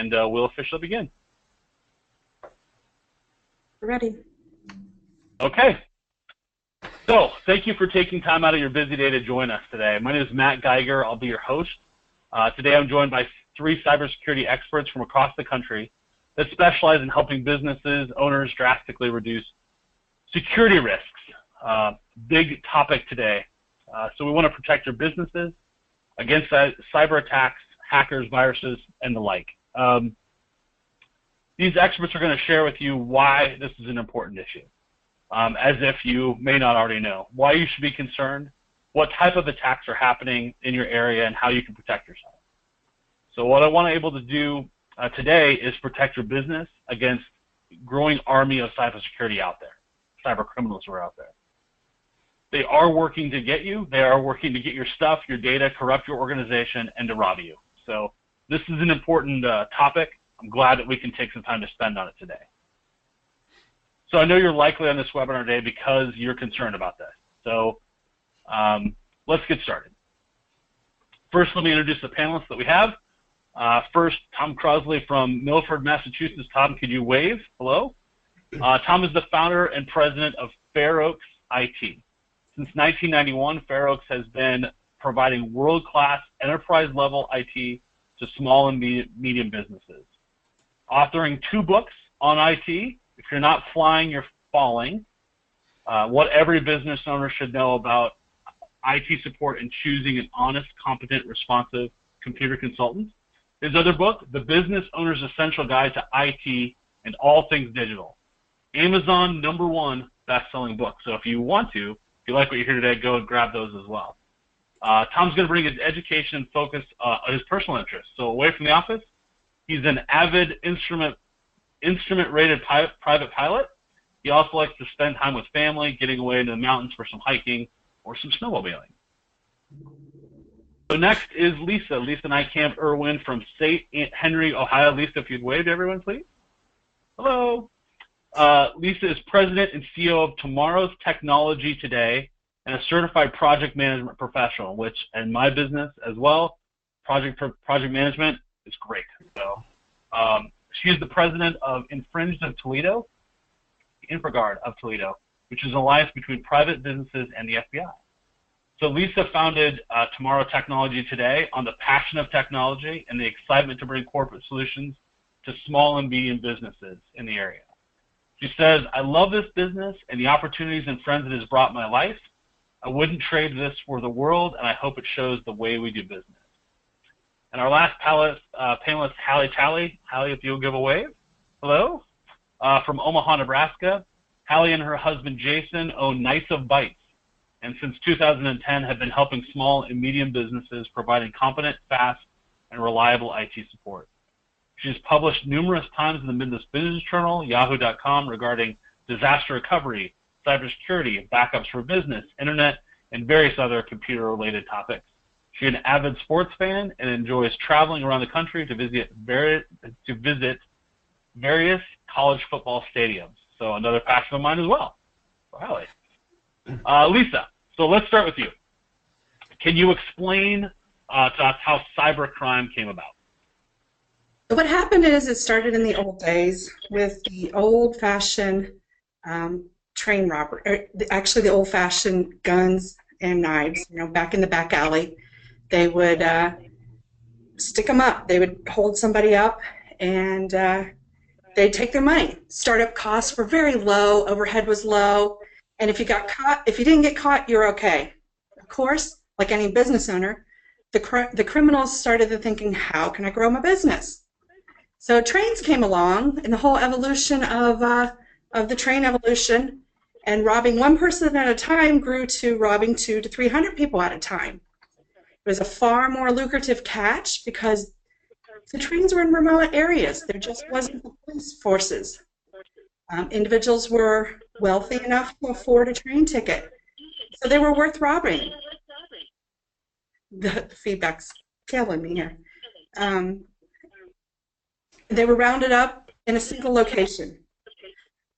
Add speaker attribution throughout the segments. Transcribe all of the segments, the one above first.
Speaker 1: and we'll officially begin.
Speaker 2: We're ready.
Speaker 1: Okay. So, thank you for taking time out of your busy day to join us today. My name is Matt Geiger. I'll be your host. Today I'm joined by 3 cybersecurity experts from across the country that specialize in helping businesses, owners drastically reduce security risks. Big topic today. So we want to protect your businesses against cyber attacks, hackers, viruses, and the like. These experts are going to share with you why this is an important issue, as if you may not already know, why you should be concerned, what type of attacks are happening in your area, and how you can protect yourself. So what I want to be able to do today is protect your business against a growing army of cybersecurity out there, cyber criminals who are out there. They are working to get you. They are working to get your stuff, your data, corrupt your organization, and to rob you. So this is an important topic. I'm glad that we can take some time to spend on it today. So I know you're likely on this webinar today because you're concerned about this. So let's get started. First, let me introduce the panelists that we have. First, Tom Crosley from Milford, Massachusetts. Tom, could you wave? Hello? Tom is the founder and president of Fair Oaks IT. Since 1991, Fair Oaks has been providing world-class enterprise-level IT to small and medium businesses. Authoring 2 books on IT, If You're Not Flying, You're Falling, What Every Business Owner Should Know About IT Support and Choosing an Honest, Competent, Responsive Computer Consultant. His other book, The Business Owner's Essential Guide to IT and All Things Digital. Amazon #1 best-selling book. So if you want to, if you like what you hear today, go and grab those as well. Tom's going to bring his education and focus on his personal interests. So away from the office, he's an avid instrument-rated private pilot. He also likes to spend time with family, getting away into the mountains for some hiking or some snowmobiling. So next is Lisa. Lisa and I camped Irwin from St. Henry, Ohio. Lisa, if you'd wave to everyone, please. Hello. Lisa is president and CEO of Tomorrow's Technology Today and a certified project management professional, which in my business as well, project management is great. So she is the president of InfraGard of Toledo, which is an alliance between private businesses and the FBI. So Lisa founded Tomorrow Technology Today on the passion of technology and the excitement to bring corporate solutions to small and medium businesses in the area. She says, I love this business and the opportunities and friends it has brought my life. I wouldn't trade this for the world, and I hope it shows the way we do business. And our last panelist, Hallie Talley. Hallie, if you'll give a wave. Hello. From Omaha, Nebraska. Hallie and her husband, Jason, own Nights of Bites, and since 2010 have been helping small and medium businesses providing competent, fast, and reliable IT support. She's published numerous times in the Business Journal, Yahoo.com regarding disaster recovery, cybersecurity, backups for business, internet, and various other computer-related topics. She's an avid sports fan and enjoys traveling around the country to visit various college football stadiums. So another passion of mine as well. Wow. Lisa, so let's start with you. Can you explain to us how cybercrime came about?
Speaker 2: What happened is it started in the old days with the old-fashioned train robbery, actually the old-fashioned guns and knives. You know, back in the back alley, they would stick them up. They would hold somebody up, and they'd take their money. Startup costs were very low. Overhead was low. And if you got caught, if you didn't get caught, you're okay. Of course, like any business owner, the criminals started thinking, how can I grow my business? So trains came along, and the whole evolution of the train evolution, and robbing one person at a time grew to robbing 200 to 300 people at a time. It was a far more lucrative catch because the trains were in remote areas. There just wasn't the police forces. Individuals were wealthy enough to afford a train ticket, so they were worth robbing. The feedback's killing me here. They were rounded up in a single location.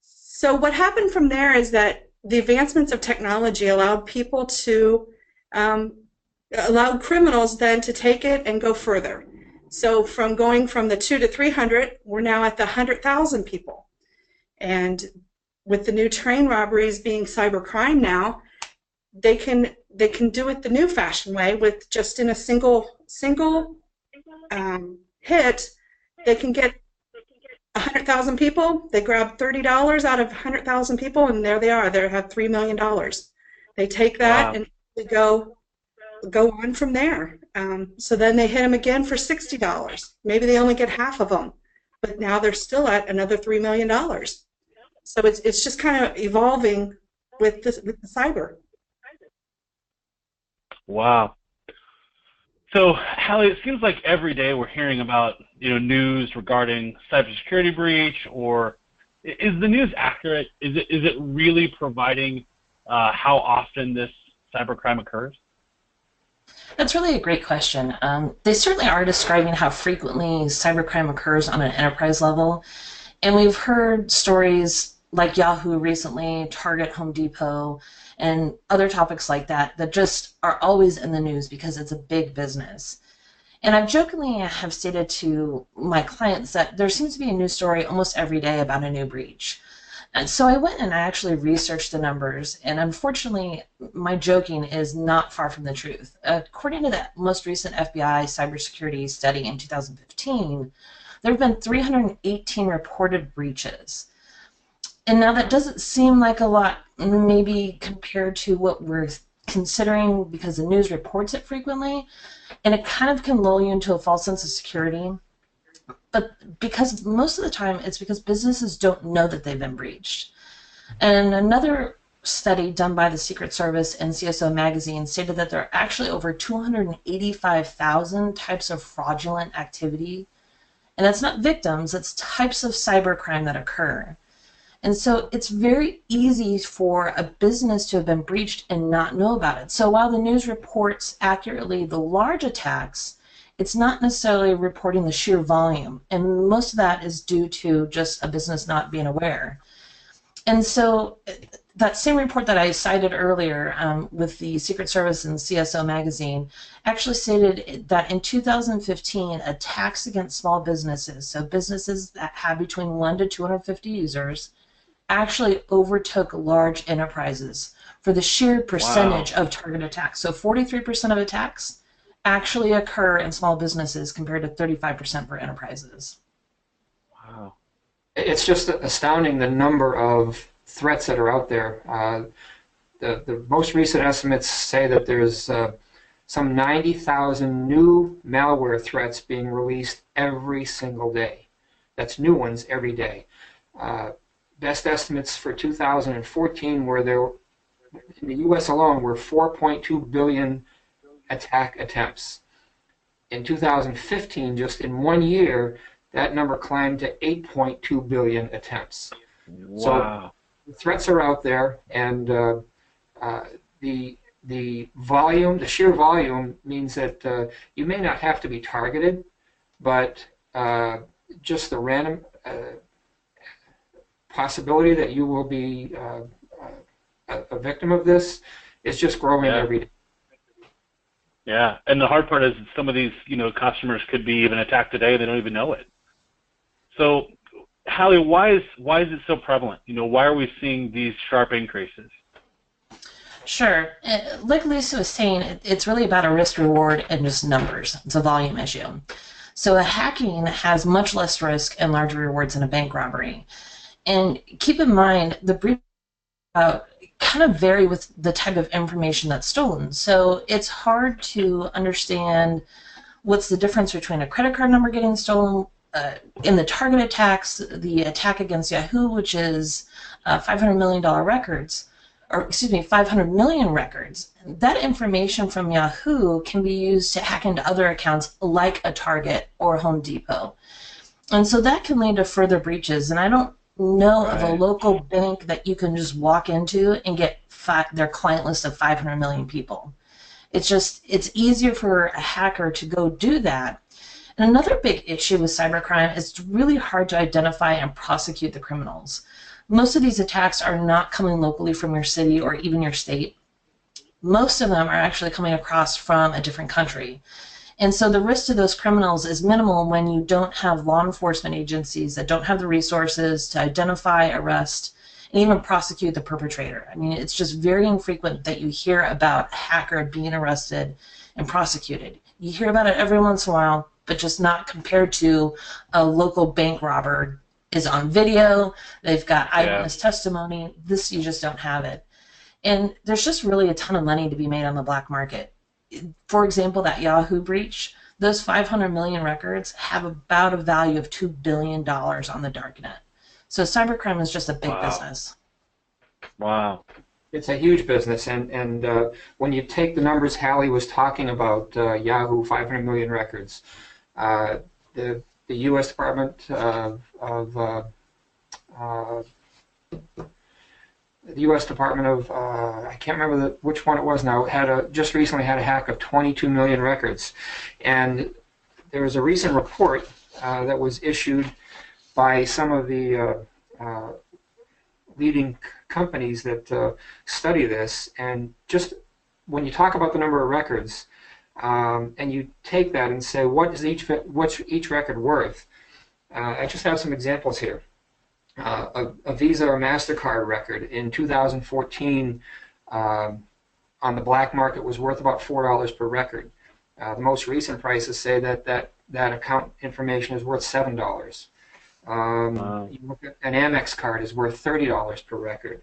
Speaker 2: So what happened from there is that the advancements of technology allowed people to, allowed criminals then to take it and go further. So from going from the 2 to 300, we're now at the 100,000 people. And with the new train robberies being cybercrime now, they can do it the new fashion way with just in a single hit. They can get 100,000 people. They grab $30 out of 100,000 people, and there they are. They have $3 million. They take that
Speaker 1: Wow.
Speaker 2: and they go on from there. So then they hit them again for $60. Maybe they only get half of them, but now they're still at another $3 million. So it's just kind of evolving with the cyber.
Speaker 1: Wow. So, Hallie, it seems like every day we're hearing about news regarding cybersecurity breach. Or is the news accurate? Is it really providing how often this cybercrime occurs?
Speaker 3: That's really a great question. They certainly are describing how frequently cybercrime occurs on an enterprise level. And we've heard stories like Yahoo recently, Target, Home Depot, and other topics like that that just are always in the news because it's a big business. And I jokingly have stated to my clients that there seems to be a news story almost every day about a new breach. And so I went and I actually researched the numbers, and unfortunately, my joking is not far from the truth. According to the most recent FBI cybersecurity study in 2015, there have been 318 reported breaches. And now that doesn't seem like a lot, maybe compared to what we're considering because the news reports it frequently, and it kind of can lull you into a false sense of security. But because most of the time it's because businesses don't know that they've been breached. And another study done by the Secret Service and CSO magazine stated that there are actually over 285,000 types of fraudulent activity. And that's not victims, it's types of cybercrime that occur. And so it's very easy for a business to have been breached and not know about it. So while the news reports accurately the large attacks, it's not necessarily reporting the sheer volume. And most of that is due to just a business not being aware. And so that same report that I cited earlier with the Secret Service and CSO magazine actually stated that in 2015, attacks against small businesses, so businesses that have between 1 to 250 users, actually overtook large enterprises for the sheer percentage of target attacks. So 43% of attacks actually occur in small businesses compared to 35% for enterprises.
Speaker 1: Wow.
Speaker 4: It's just astounding the number of threats that are out there. The most recent estimates say that there's some 90,000 new malware threats being released every single day. That's new ones every day. Best estimates for 2014 were there, in the U.S. alone, were 4.2 billion attack attempts. In 2015, just in 1 year, that number climbed to 8.2 billion attempts.
Speaker 1: Wow.
Speaker 4: So the threats are out there, and the volume, the sheer volume, means that you may not have to be targeted, but just the random possibility that you will be a victim of this is just growing every day.
Speaker 1: Yeah, and the hard part is some of these, customers could be even attacked today. They don't even know it. So, Hallie, why is it so prevalent? Why are we seeing these sharp increases?
Speaker 3: Sure. Like Lisa was saying, it's really about a risk reward and just numbers. It's a volume issue. So a hacking has much less risk and larger rewards than a bank robbery. And keep in mind, the breach kind of vary with the type of information that's stolen. So it's hard to understand what's the difference between a credit card number getting stolen. In the target attacks, the attack against Yahoo, which is $500 million records, or excuse me, 500 million records, that information from Yahoo can be used to hack into other accounts like a Target or Home Depot. And so that can lead to further breaches. And I don't know of a local bank that you can just walk into and get their client list of 500 million people. It's easier for a hacker to go do that. And another big issue with cybercrime is it's really hard to identify and prosecute the criminals. Most of these attacks are not coming locally from your city or even your state. Most of them are actually coming across from a different country. And so the risk to those criminals is minimal when you don't have law enforcement agencies that don't have the resources to identify, arrest, and even prosecute the perpetrator. I mean, it's just very infrequent that you hear about a hacker being arrested and prosecuted. You hear about it every once in a while, but just not compared to a local bank robber is on video, they've got eyewitness testimony. This, you just don't have it. And there's just really a ton of money to be made on the black market. For example, that Yahoo breach, those 500 million records have about a value of $2 billion on the darknet. So cybercrime is just a big business. Wow.
Speaker 4: It's a huge business, and when you take the numbers Hallie was talking about, Yahoo, 500 million records, the U.S. Department the U.S. Department of I can't remember which one it was now, just recently had a hack of 22 million records, and there was a recent report that was issued by some of the leading companies that study this, and just when you talk about the number of records, and you take that and say what's each record worth, I just have some examples here. A Visa or MasterCard record in 2014 on the black market was worth about $4 per record. The most recent prices say that account information is worth $7. You look at an Amex card is worth $30 per record.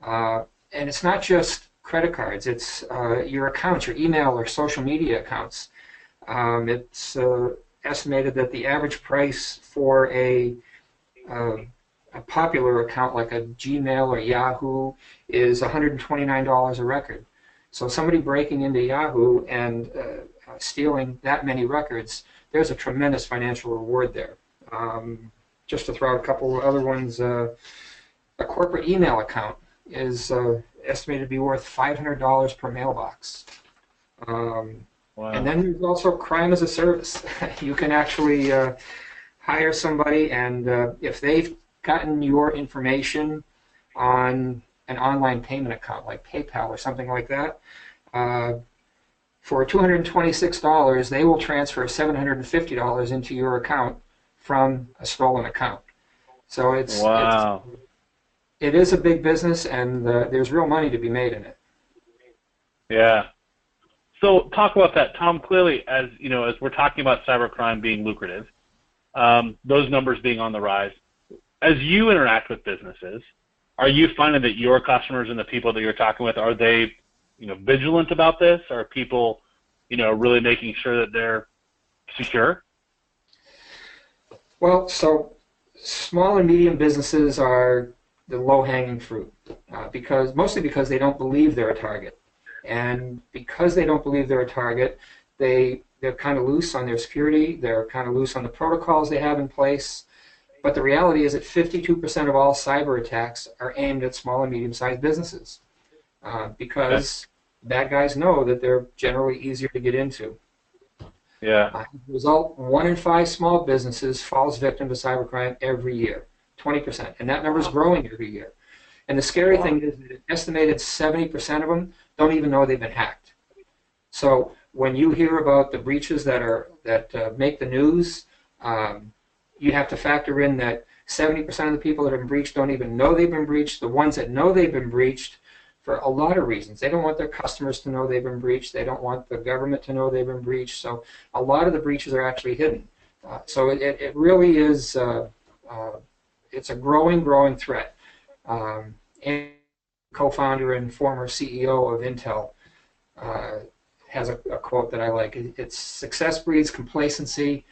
Speaker 4: And it's not just credit cards, it's your accounts, your email or social media accounts. It's estimated that the average price for a popular account like a Gmail or Yahoo is $129 a record. So somebody breaking into Yahoo and stealing that many records, there's a tremendous financial reward there. Just to throw out a couple of other ones, a corporate email account is estimated to be worth $500 per mailbox. Wow. And then there's also crime as a service. You can actually hire somebody, and if they've gotten your information on an online payment account like PayPal or something like that, for $226, they will transfer $750 into your account from a stolen account. So it is a big business, and there's real money to be made in it.
Speaker 1: Yeah. So talk about that, Tom. Clearly, as you know, as we're talking about cybercrime being lucrative, those numbers being on the rise, as you interact with businesses, are you finding that your customers and the people that you're talking with, are they, vigilant about this? Are people, really making sure that they're secure?
Speaker 4: Well, so small and medium businesses are the low-hanging fruit, mostly because they don't believe they're a target. And because they don't believe they're a target, they're kind of loose on their security, they're kind of loose on the protocols they have in place. But the reality is that 52% of all cyber attacks are aimed at small and medium-sized businesses because bad guys know that they're generally easier to get into.
Speaker 1: Yeah.
Speaker 4: As a result, 1 in 5 small businesses falls victim to cybercrime every year, 20%, and that number is growing every year. And the scary thing is that an estimated 70% of them don't even know they've been hacked. So when you hear about the breaches that make the news, you have to factor in that 70% of the people that have been breached don't even know they've been breached. The ones that know they've been breached, for a lot of reasons. They don't want their customers to know they've been breached. They don't want the government to know they've been breached. So a lot of the breaches are actually hidden. So it really is, it's a growing threat. And co-founder and former CEO of Intel has a quote that I like. It's success breeds complacency,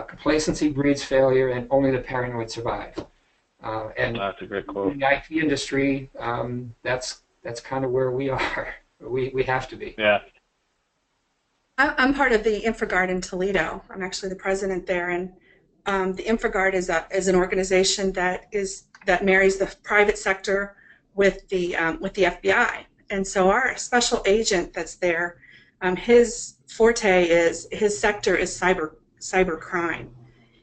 Speaker 4: complacency breeds failure, and only the paranoid survive. And
Speaker 1: that's a great quote.
Speaker 4: In the IT industry, that's kind of where we are. We have to be. Yeah.
Speaker 2: I'm part of the InfraGard in Toledo. I'm actually the president there, and the InfraGard is an organization that marries the private sector with the FBI. And so our special agent that's there, his forte is, his sector is cyber crime,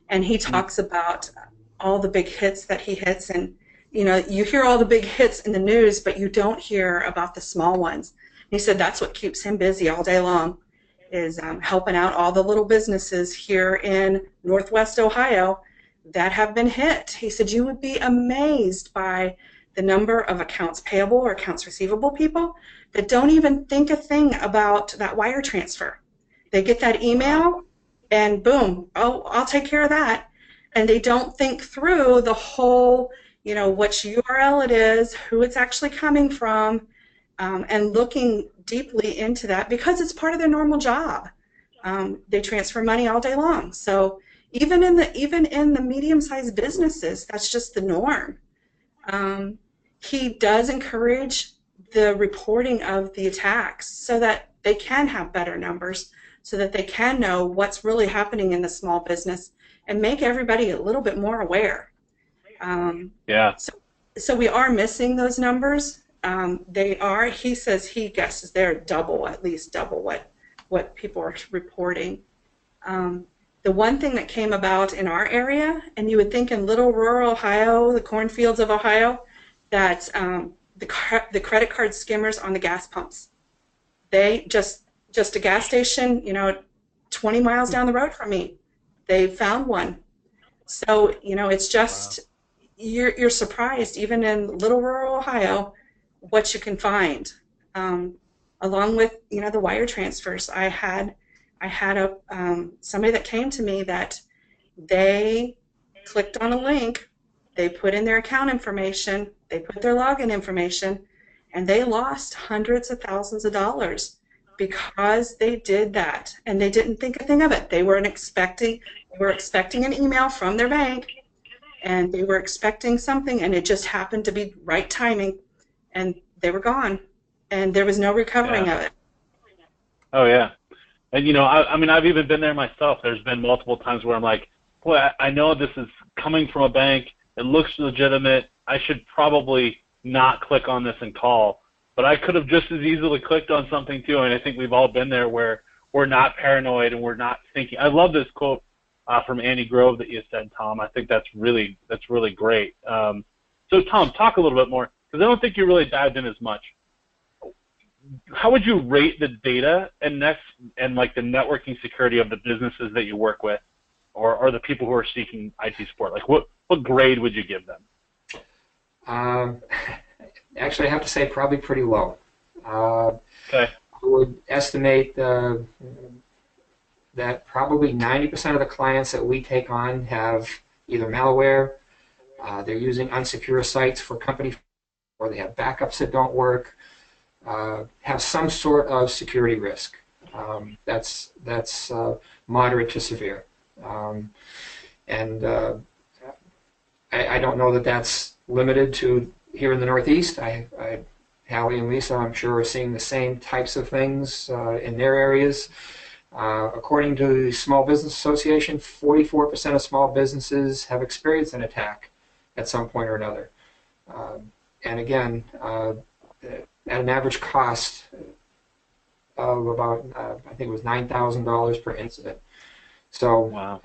Speaker 2: and he talks about all the big hits that he hits, and you hear all the big hits in the news, but you don't hear about the small ones. He said that's what keeps him busy all day long, is helping out all the little businesses here in Northwest Ohio that have been hit. He said you would be amazed by the number of accounts payable or accounts receivable people that don't even think a thing about that wire transfer. They get that email and boom, oh, I'll take care of that. And they don't think through the whole, you know, which URL it is, who it's actually coming from, and looking deeply into that because it's part of their normal job. They transfer money all day long. So even in the medium-sized businesses, that's just the norm. He does encourage the reporting of the attacks so that they can have better numbers, so that they can know what's really happening in the small business and make everybody a little bit more aware. So we are missing those numbers. They are, he says, he guesses they're double, at least double what people are reporting. The one thing that came about in our area, and you would think in little rural Ohio, the cornfields of Ohio, that the credit card skimmers on the gas pumps. They just a gas station, you know, 20 miles down the road from me, they found one. So, you know, it's just, you're surprised, even in little rural Ohio, what you can find. Along with, you know, the wire transfers. I had somebody that came to me that they clicked on a link, they put in their account information, they put their login information, and they lost hundreds of thousands of dollars because they did that, and they didn't think a thing of it. They were expecting an email from their bank, and they were expecting something, and it just happened to be right timing, and they were gone, and there was no recovering of it.
Speaker 1: Oh yeah. And you know, I mean, I've even been there myself. There's been multiple times where I'm like, boy, I know this is coming from a bank. It looks legitimate. I should probably not click on this and call. But I could have just as easily clicked on something too. And I think we've all been there where we're not paranoid and we're not thinking. I love this quote from Andy Grove that you said, Tom. I think that's really great. So Tom, talk a little bit more, because I don't think you really dived in as much. How would you rate the data and like the networking security of the businesses that you work with, or the people who are seeking IT support? Like what grade would you give them?
Speaker 4: Actually, I have to say probably pretty low.
Speaker 1: Okay.
Speaker 4: I would estimate that probably 90% of the clients that we take on have either malware, they're using unsecure sites for company, or they have backups that don't work, have some sort of security risk. That's moderate to severe. I don't know that that's limited to here in the Northeast. Hallie and Lisa, I'm sure, are seeing the same types of things in their areas. According to the Small Business Association, 44% of small businesses have experienced an attack at some point or another. And again, at an average cost of about, I think it was $9,000 per incident. So,
Speaker 1: wow.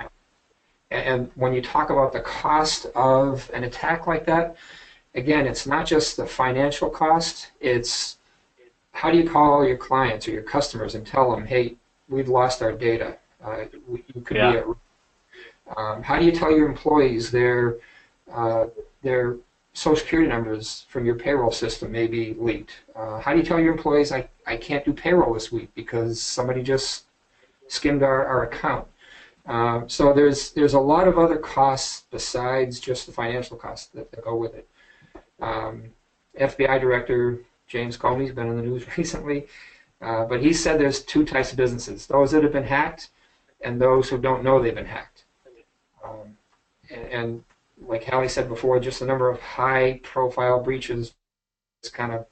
Speaker 4: And when you talk about the cost of an attack like that, again, it's not just the financial cost, it's how do you call your clients or your customers and tell them, hey, we've lost our data. You could be at risk. How do you tell your employees their Social Security numbers from your payroll system may be leaked? How do you tell your employees, I can't do payroll this week because somebody just skimmed our account? So there's a lot of other costs besides just the financial costs that go with it. FBI Director James Comey's been in the news recently, but he said there's two types of businesses: those that have been hacked and those who don't know they've been hacked. And like Hallie said before, just the number of high-profile breaches kind of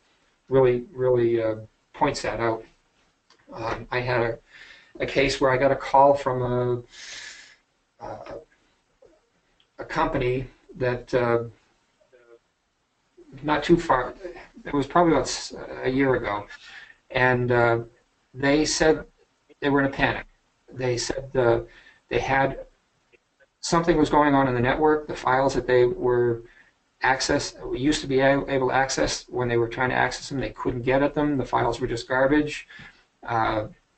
Speaker 4: really points that out. I had a case where I got a call from a company that not too far, it was probably about a year ago, and they said they were in a panic. They said they had something was going on in the network. The files that they were used to be able to access, when they were trying to access them, they couldn't get at them. The files were just garbage.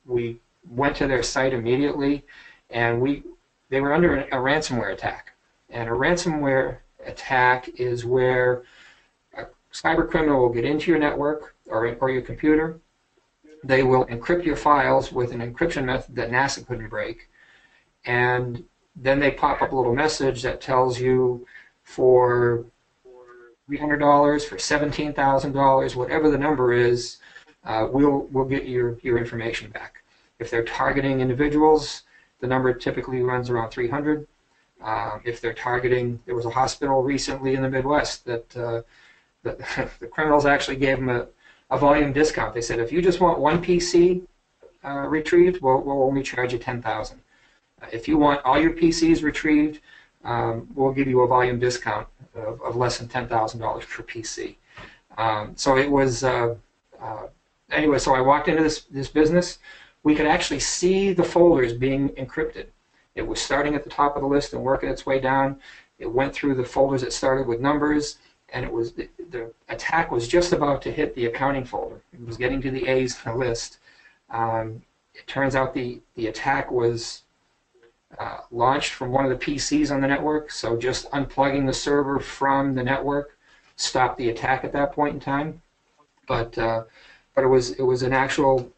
Speaker 4: We went to their site immediately, and they were under a ransomware attack. And a ransomware attack is where a cyber criminal will get into your network or your computer. They will encrypt your files with an encryption method that NASA couldn't break, and then they pop up a little message that tells you for $300, for $17,000, whatever the number is, we'll get your information back. If they're targeting individuals, the number typically runs around 300. If they're targeting, there was a hospital recently in the Midwest that the criminals actually gave them a volume discount. They said, if you just want one PC retrieved, we'll only charge you $10,000. If you want all your PCs retrieved, we'll give you a volume discount of less than $10,000 per PC. So it was, anyway, so I walked into this business. We could actually see the folders being encrypted. It was starting at the top of the list and working its way down. It went through the folders that started with numbers, and it was the attack was just about to hit the accounting folder. It was getting to the A's in the list. It turns out the attack was launched from one of the PCs on the network, so just unplugging the server from the network stopped the attack at that point in time. But it was an actual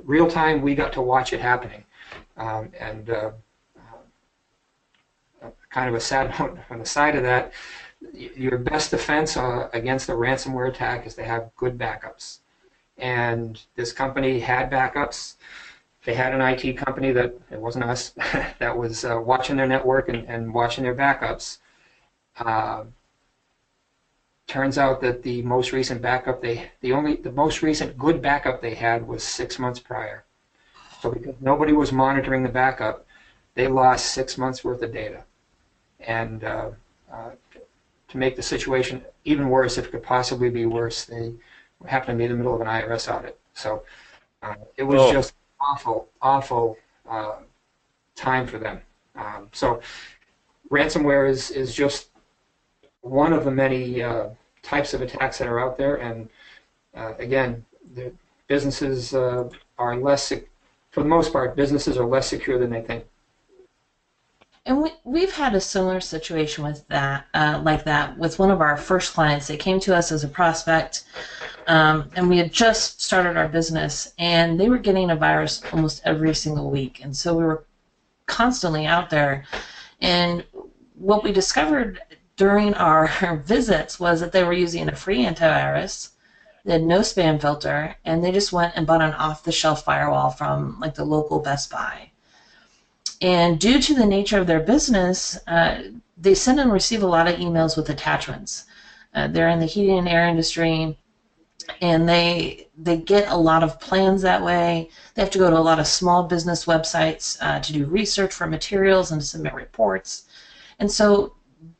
Speaker 4: real time. We got to watch it happening, and kind of a sad note on the side of that. Your best defense against a ransomware attack is to have good backups, and this company had backups. They had an IT company that, it wasn't us, that was watching their network and watching their backups. Turns out that the most recent backup the most recent good backup they had was 6 months prior. So because nobody was monitoring the backup, they lost 6 months worth of data. And to make the situation even worse, if it could possibly be worse, they happened to be in the middle of an IRS audit. So it was just awful time for them. So ransomware is just one of the many types of attacks that are out there, and again, the businesses are less, for the most part, businesses are less secure than they think.
Speaker 3: And we've had a similar situation with that, like that, with one of our first clients. They came to us as a prospect, and we had just started our business, and they were getting a virus almost every single week. And so we were constantly out there. And what we discovered during our visits was that they were using a free antivirus. They had no spam filter, and they just went and bought an off-the-shelf firewall from like the local Best Buy. And due to the nature of their business, they send and receive a lot of emails with attachments. They're in the heating and air industry, and they get a lot of plans that way. They have to go to a lot of small business websites to do research for materials and to submit reports. And so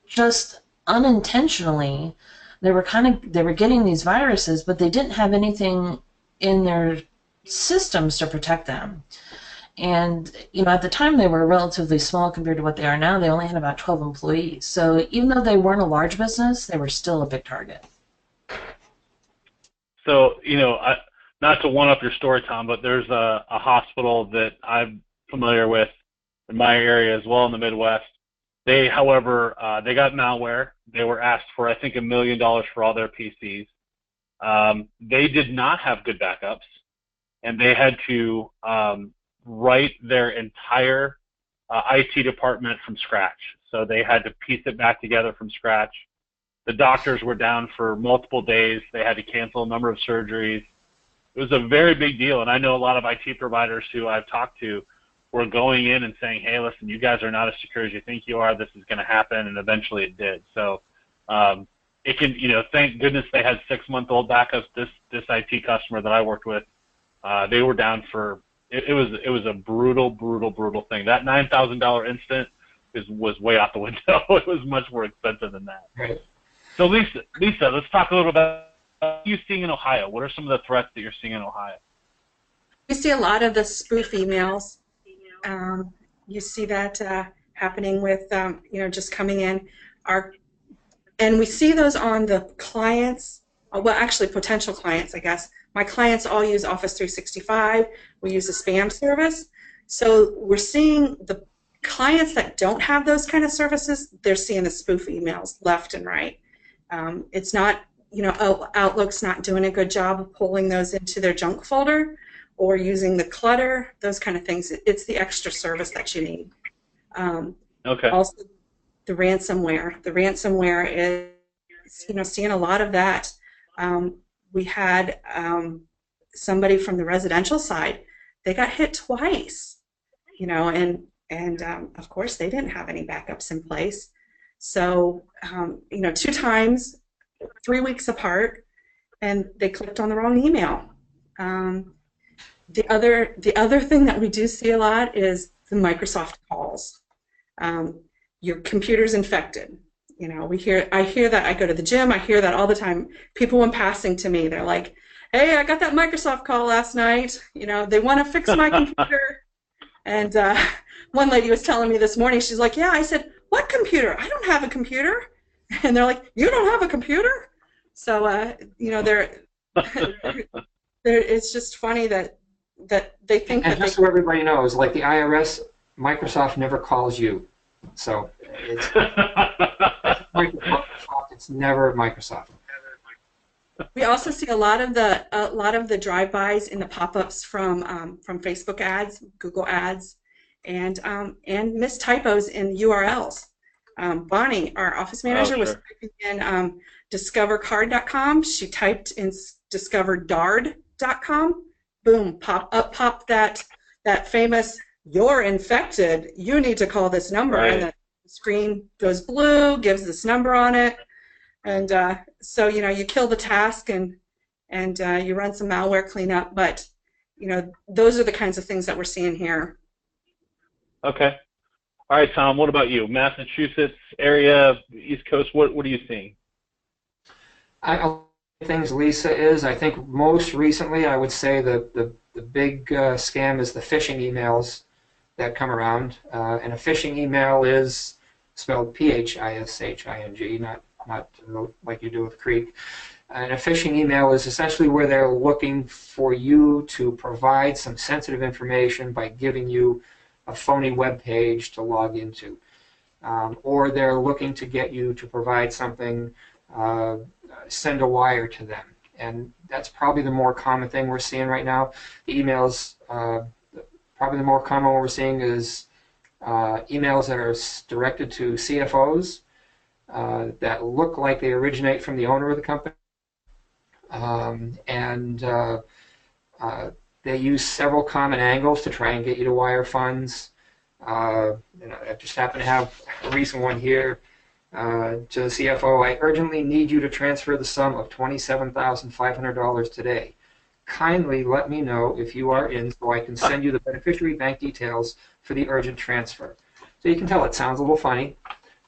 Speaker 3: just unintentionally, they were getting these viruses, but they didn't have anything in their systems to protect them. And at the time they were relatively small compared to what they are now. They only had about 12 employees. So even though they weren't a large business, they were still a big target.
Speaker 1: So, not to one-up your story, Tom, but there's a hospital that I'm familiar with in my area as well in the Midwest. They, however, they got malware. They were asked for, I think, $1 million for all their PCs. They did not have good backups, and they had to write their entire IT department from scratch. So they had to piece it back together from scratch. The doctors were down for multiple days. They had to cancel a number of surgeries. It was a very big deal, and I know a lot of IT providers who I've talked to were going in and saying, hey, listen, you guys are not as secure as you think you are. This is going to happen, and eventually it did. So it can, thank goodness they had 6-month-old backups. This IT customer that I worked with, they were down for, it was a brutal thing. That $9,000 incident was way out the window. It was much more expensive than that.
Speaker 4: Right.
Speaker 1: So Lisa, let's talk a little about what you're seeing in Ohio. What are some of the threats that you're seeing in Ohio?
Speaker 2: We see a lot of the spoof emails. You see that happening with, just coming in. And we see those on the clients, well, actually potential clients, I guess, My clients all use Office 365. We use a spam service. So we're seeing the clients that don't have those kind of services, they're seeing the spoof emails left and right. It's not, Outlook's not doing a good job of pulling those into their junk folder or using the clutter, those kind of things. It's the extra service that you need.
Speaker 1: Okay.
Speaker 2: Also, the ransomware. The ransomware is, seeing a lot of that. We had somebody from the residential side. They got hit twice, and of course they didn't have any backups in place. So, 2 times, 3 weeks apart, and they clicked on the wrong email. The other thing that we do see a lot is the Microsoft calls. Your computer's infected. I hear that. I go to the gym. I hear that all the time. People in passing to me, they're like, "Hey, I got that Microsoft call last night. They want to fix my computer." And one lady was telling me this morning. She's like, "Yeah." I said, "What computer? I don't have a computer." And they're like, "You don't have a computer?" So it's just funny that they think
Speaker 4: and
Speaker 2: that
Speaker 4: just so everybody knows, like the IRS, Microsoft never calls you. So it's Microsoft. It's never Microsoft.
Speaker 2: We also see a lot of the drive-bys in the pop-ups from Facebook ads, Google ads, and missed typos in URLs. Bonnie, our office manager, was typing in discovercard.com. She typed in discoverdard.com. Boom! Popped that famous "You're infected. You need to call this number,"
Speaker 1: right.
Speaker 2: And the screen goes blue, gives this number on it. And so you kill the task and you run some malware cleanup, but those are the kinds of things that we're seeing here.
Speaker 1: Okay. All right, Tom. What about you? Massachusetts area, East Coast. What are you seeing?
Speaker 4: Things, Lisa, is I think most recently I would say the big scam is the phishing emails that come around, and a phishing email is spelled Phishing, not like you do with Creek. And a phishing email is essentially where they're looking for you to provide some sensitive information by giving you a phony web page to log into. Or they're looking to get you to provide something, send a wire to them. And that's probably the more common thing we're seeing right now. The emails, probably the more common one we're seeing is emails that are directed to CFOs, that look like they originate from the owner of the company, and they use several common angles to try and get you to wire funds. I just happen to have a recent one here to the CFO. "I urgently need you to transfer the sum of $27,500 today. Kindly let me know if you are in so I can send you the beneficiary bank details for the urgent transfer." So you can tell it sounds a little funny.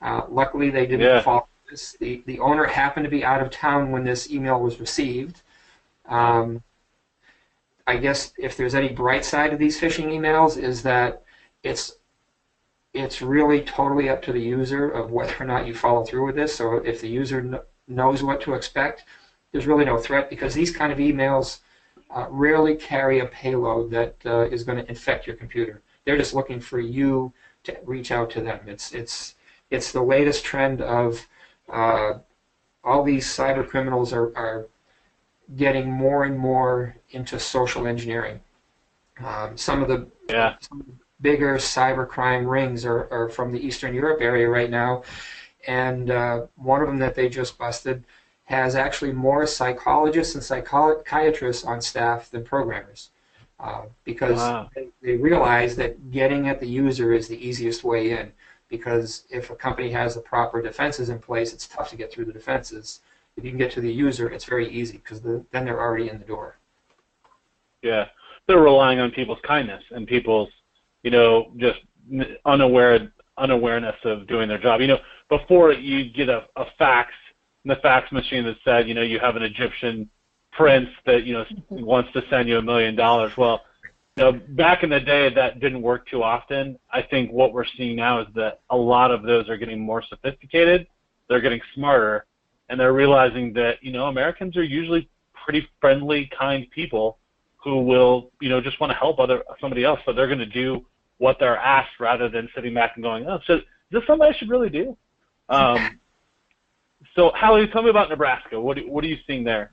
Speaker 4: Luckily, they didn't follow this. The owner happened to be out of town when this email was received. I guess if there's any bright side of these phishing emails is that it's really totally up to the user of whether or not you follow through with this. So if the user knows what to expect, there's really no threat, because these kind of emails rarely carry a payload that is going to infect your computer. They're just looking for you to reach out to them. It's the latest trend of all these cyber criminals are getting more and more into social engineering. Some of the bigger cybercrime rings are from the Eastern Europe area right now, and one of them that they just busted has actually more psychologists and psychiatrists on staff than programmers, because they realize that getting at the user is the easiest way in, because if a company has the proper defenses in place, it's tough to get through the defenses. If you can get to the user, it's very easy, because then they're already in the door. Yeah,
Speaker 1: they're relying on people's kindness and people's, just unawareness of doing their job. Before you get a fax in the fax machine that said, you have an Egyptian prince that, wants to send you $1 million. Well, back in the day, that didn't work too often. I think what we're seeing now is that a lot of those are getting more sophisticated. They're getting smarter, and they're realizing that, Americans are usually pretty friendly, kind people who will, just want to help somebody else, but they're going to do what they're asked rather than sitting back and going, oh, so is this something I should really do? So, Hallie, tell me about Nebraska. What are you seeing there?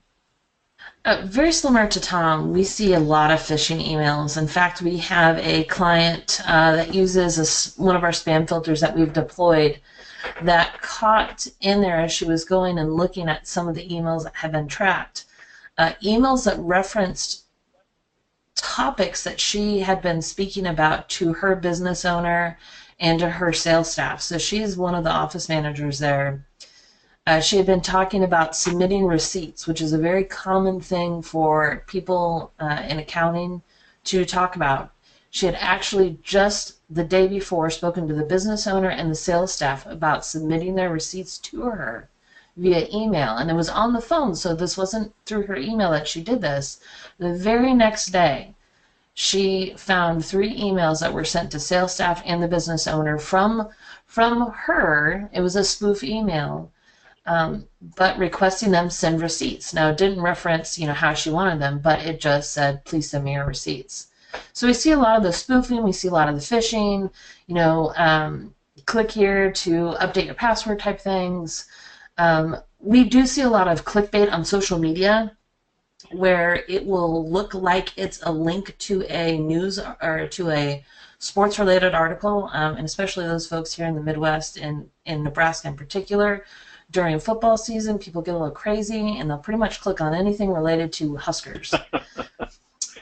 Speaker 3: Very similar to Tom, we see a lot of phishing emails. In fact, we have a client that uses one of our spam filters that we've deployed that caught in there as she was going and looking at some of the emails that have been tracked. Emails that referenced topics that she had been speaking about to her business owner and to her sales staff. So she's one of the office managers there. She had been talking about submitting receipts, which is a very common thing for people in accounting to talk about. She had actually just the day before spoken to the business owner and the sales staff about submitting their receipts to her via email, and it was on the phone, so this wasn't through her email that she did this. The very next day, she found 3 emails that were sent to sales staff and the business owner from her. It was a spoof email, but requesting them send receipts. Now, it didn't reference, how she wanted them, but it just said, please send me your receipts. So we see a lot of the spoofing, we see a lot of the phishing, click here to update your password type things. We do see a lot of clickbait on social media where it will look like it's a link to a news or to a sports related article, and especially those folks here in the Midwest and in Nebraska in particular. During football season, people get a little crazy and they'll pretty much click on anything related to Huskers.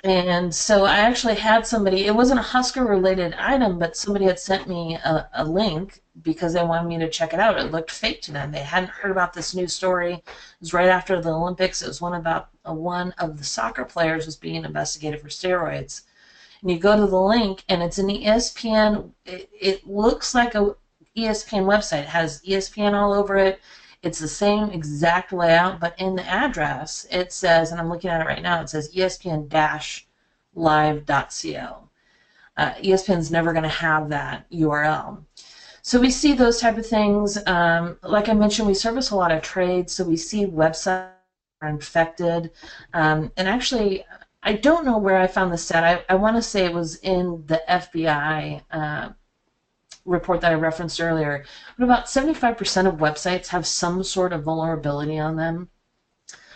Speaker 3: And so I actually had somebody, it wasn't a Husker related item, but somebody had sent me a link because they wanted me to check it out. It looked fake to them. They hadn't heard about this news story. It was right after the Olympics. It was one of the soccer players was being investigated for steroids. And you go to the link and it's an ESPN, it looks like a ESPN website. It has ESPN all over it. It's the same exact layout, but in the address, it says, and I'm looking at it right now, it says ESPN-live.co. ESPN's never going to have that URL. So we see those type of things. Like I mentioned, we service a lot of trades, so we see websites are infected. And actually, I don't know where I found the stat. I want to say it was in the FBI report that I referenced earlier, but about 75% of websites have some sort of vulnerability on them.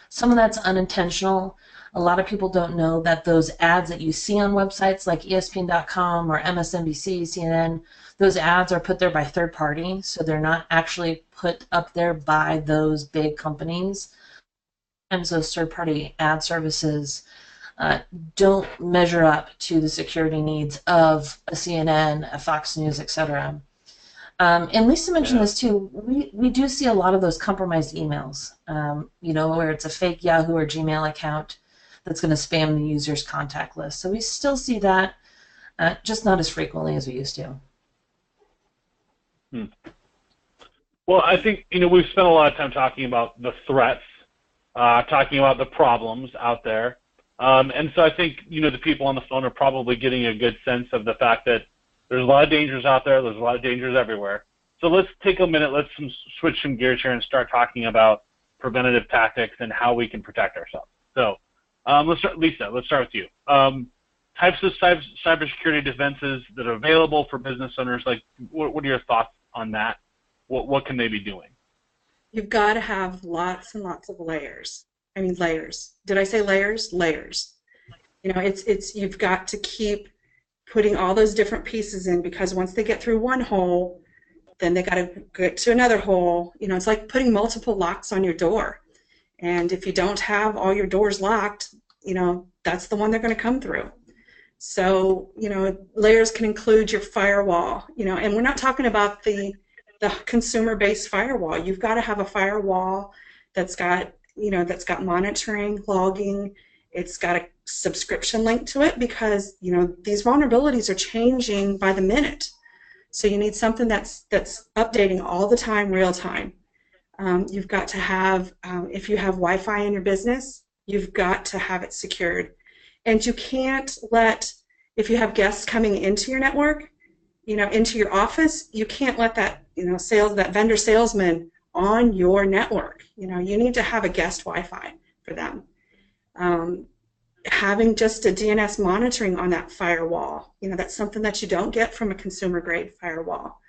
Speaker 3: Some of that's unintentional. A lot of people don't know that those ads that you see on websites like ESPN.com or MSNBC, CNN, those ads are put there by third party, so they're not actually put up there by those big companies. And those third party ad services don't measure up to the security needs of a CNN, a Fox News, etc. And Lisa mentioned this too. We do see a lot of those compromised emails, where it's a fake Yahoo or Gmail account that's going to spam the user's contact list. So we still see that, just not as frequently as we used to.
Speaker 1: Well, I think, we've spent a lot of time talking about the threats, talking about the problems out there. And so I think, the people on the phone are probably getting a good sense of the fact that there's a lot of dangers out there. There's a lot of dangers everywhere. So let's take a minute. Let's switch some gears here and start talking about preventative tactics and how we can protect ourselves. So let's start, Lisa, let's start with you. Types of cybersecurity defenses that are available for business owners, like what are your thoughts on that? What can they be doing?
Speaker 2: You've got to have lots and lots of layers. I mean layers. Did I say layers? Layers. You've got to keep putting all those different pieces in, because once they get through one hole, then they got to get to another hole. It's like putting multiple locks on your door. And if you don't have all your doors locked, that's the one they're going to come through. So, layers can include your firewall, and we're not talking about the consumer-based firewall. You've got to have a firewall that's got monitoring, logging. It's got a subscription link to it, because these vulnerabilities are changing by the minute. So you need something that's updating all the time, real time. You've got to have, if you have Wi-Fi in your business, you've got to have it secured. And you can't if you have guests coming into your network, into your office, you can't let that, that vendor salesman on your network. You need to have a guest Wi-Fi for them. Having just a DNS monitoring on that firewall, that's something that you don't get from a consumer grade firewall.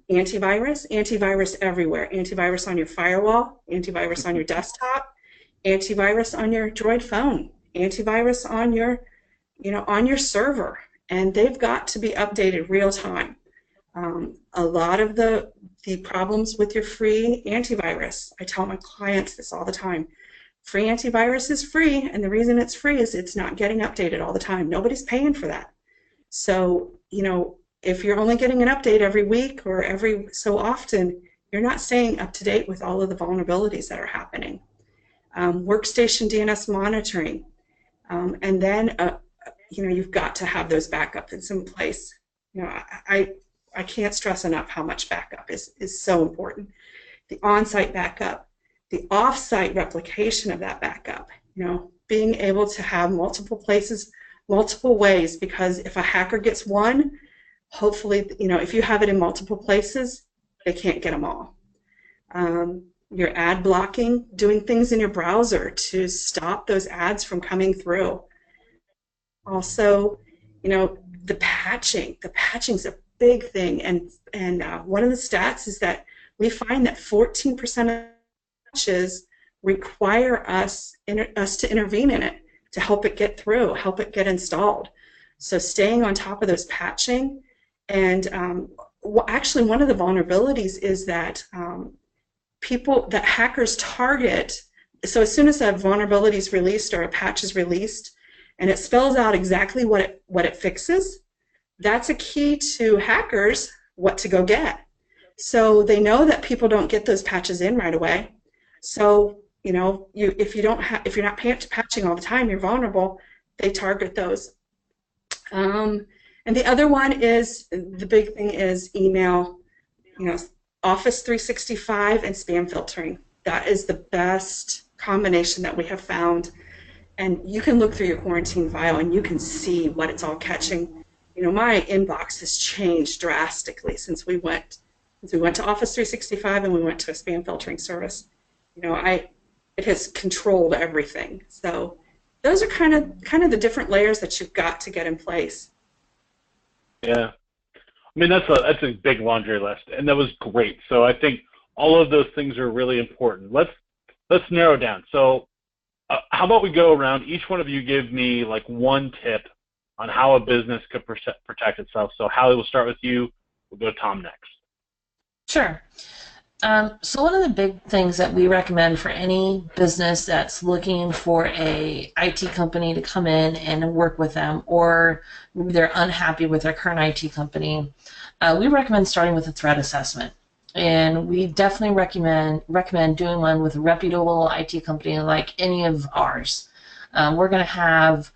Speaker 2: Antivirus everywhere. Antivirus on your firewall, antivirus on your desktop, antivirus on your Droid phone, antivirus on your, on your server, and they've got to be updated real time. A lot of the problems with your free antivirus, I tell my clients this all the time, free antivirus is free, and the reason it's free is it's not getting updated all the time. Nobody's paying for that. So, if you're only getting an update every week or every so often, you're not staying up to date with all of the vulnerabilities that are happening. Workstation DNS monitoring, and then you've got to have those backups in place. I can't stress enough how much backup is so important. The on-site backup, the off-site replication of that backup, being able to have multiple places, multiple ways, because if a hacker gets one, hopefully, if you have it in multiple places, they can't get them all. Your ad blocking, doing things in your browser to stop those ads from coming through. Also, the patching. The patching's a big thing, and one of the stats is that we find that 14% of patches require us to intervene in it to help it get through, help it get installed. So staying on top of those patching. And actually, one of the vulnerabilities is that hackers target. So as soon as a vulnerability is released or a patch is released, and it spells out exactly what it fixes, that's a key to hackers what to go get. So they know that people don't get those patches in right away. So if you're not patching all the time, you're vulnerable. They target those. And the other one is, the big thing is email, Office 365 and spam filtering. That is the best combination that we have found. And you can look through your quarantine file and you can see what it's all catching. My inbox has changed drastically since we went to Office 365 and we went to a spam filtering service. It has controlled everything. So those are kind of the different layers that you've got to get in place.
Speaker 1: Yeah, I mean that's a big laundry list, and that was great. So I think all of those things are really important. Let's narrow down. So how about we go around? Each one of you give me like one tip on how a business could protect itself. So Hallie, we'll start with you. We'll go to Tom next.
Speaker 3: Sure. So one of the big things that we recommend for any business that's looking for a IT company to come in and work with them, or maybe they're unhappy with their current IT company, we recommend starting with a threat assessment. And we definitely recommend doing one with a reputable IT company like any of ours. We're going to have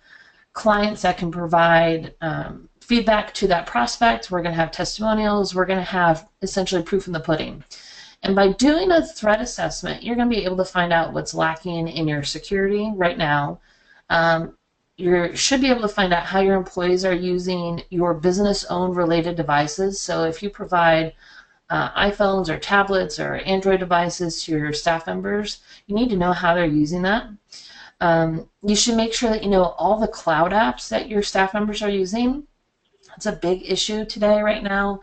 Speaker 3: clients that can provide feedback to that prospect. We're going to have testimonials. We're going to have essentially proof in the pudding. And by doing a threat assessment, you're going to be able to find out what's lacking in your security right now. You should be able to find out how your employees are using your business-owned related devices. So if you provide iPhones or tablets or Android devices to your staff members, you need to know how they're using that. You should make sure that you know all the cloud apps that your staff members are using. That's a big issue today right now.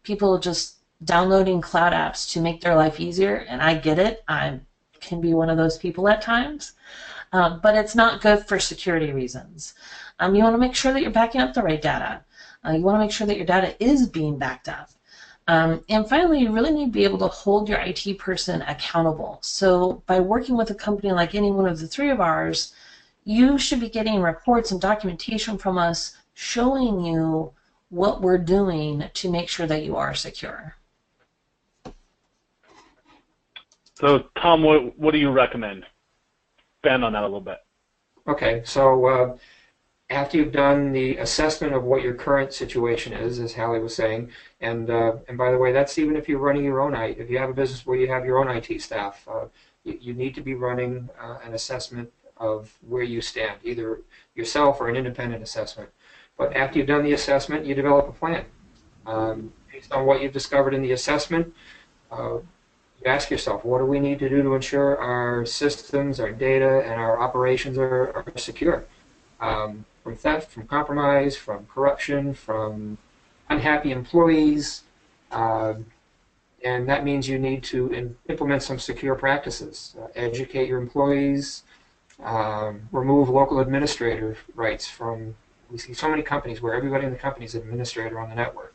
Speaker 3: People just downloading cloud apps to make their life easier, and I get it. I can be one of those people at times, but it's not good for security reasons. You want to make sure that you're backing up the right data. You want to make sure that your data is being backed up. And finally, you really need to be able to hold your IT person accountable. So by working with a company like any one of the three of ours, you should be getting reports and documentation from us showing you what we're doing to make sure that you are secure.
Speaker 1: So, Tom, what do you recommend? Expand on that a little bit.
Speaker 4: Okay, so after you've done the assessment of what your current situation is, as Hallie was saying, and by the way, that's even if you're running your own IT. If you have a business where you have your own IT staff, you need to be running an assessment of where you stand, either yourself or an independent assessment. But after you've done the assessment, you develop a plan. Based on what you've discovered in the assessment, you ask yourself, what do we need to do to ensure our systems, our data, and our operations are secure? From theft, from compromise, from corruption, from unhappy employees, and that means you need to implement some secure practices, educate your employees, remove local administrator rights from, we see so many companies where everybody in the company is an administrator on the network.